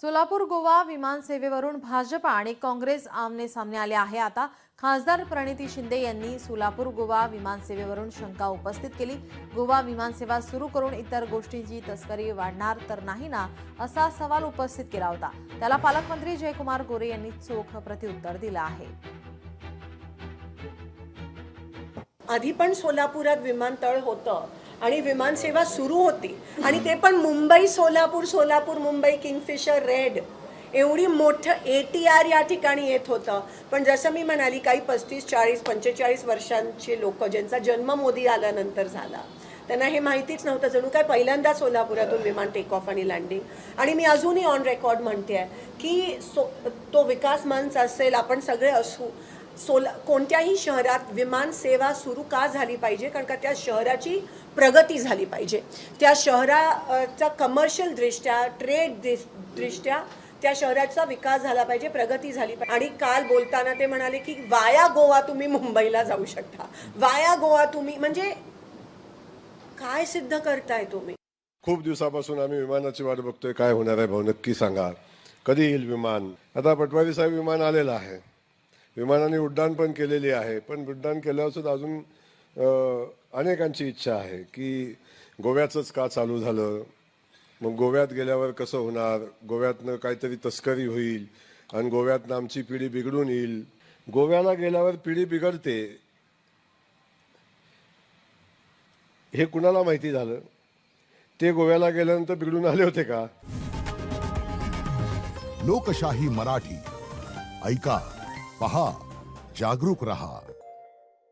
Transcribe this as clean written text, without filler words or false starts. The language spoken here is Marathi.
सोलापूर गोवा विमानसेवेवरून भाजप आणि काँग्रेस आमने सामने आले आहे। आता खासदार प्रणिती शिंदे यांनी सोलापूर गोवा विमानसेवेवरून शंका उपस्थित केली। गोवा विमानसेवा सुरू करून इतर गोष्टींची तस्करी वाढणार तर नाही ना, असा सवाल उपस्थित केला होता। त्याला पालकमंत्री जयकुमार गोरे यांनी चोख प्रत्युत्तर दिलं आहे। आधी पण सोलापुरात विमानतळ होतं आणि विमानसेवा सुरू होती आणि ते पण मुंबई सोलापूर सोलापूर मुंबई किंगफिशर रेड एवढी मोठं ATR या ठिकाणी येत होतं। पण जसं मी म्हणाली, काही 35 40 45 वर्षांचे लोक ज्यांचा जन्म मोदी आल्यानंतर झाला, त्यांना हे माहितीच नव्हतं। जणू काय पहिल्यांदा सोलापुरातून विमान टेक ऑफ आणि लँडिंग। आणि मी अजूनही ऑन रेकॉर्ड म्हणते की तो विकास मंच असेल, आपण सगळे असू, कोणत्याही शहरात विमान सेवा सुरू का झाली पाहिजे, कारण का त्या शहराची प्रगती झाली पाहिजे, त्या शहराचा कमर्शियल दृष्ट्या ट्रेड दृष्ट्या त्या शहराचा विकास झाला पाहिजे, प्रगती झाली पाहिजे। आणि काल बोलताना ते म्हणाले की वाया गोवा तुम्ही मुंबईला जाऊ शकता, वाया गोवा तुम्ही, म्हणजे काय सिद्ध करताय तुम्ही? खूप दिवसापासून आम्ही विमानाची वाट बघतोय, काय होणार आहे भाऊ, नक्की सांगा, कधी येईल विमान। आता पटवारी साहेब विमान आलेलं आहे, विमानाने उड्डाण पण केलेली आहे, पण उड्डाण केल्यावर सुद्धा अजून अनेकांची इच्छा आहे की गोव्याचंच का चालू झालं, मग गोव्यात गेल्यावर कसं होणार, गोव्यातनं काहीतरी तस्करी होईल आणि गोव्यातनं आमची पिढी बिघडून येईल। गोव्याला गेल्यावर पिढी बिघडते हे कुणाला माहिती झालं? ते गोव्याला गेल्यानंतर बिघडून आले होते का? लोकशाही मराठी ऐका, पहा, जागरूक रहा।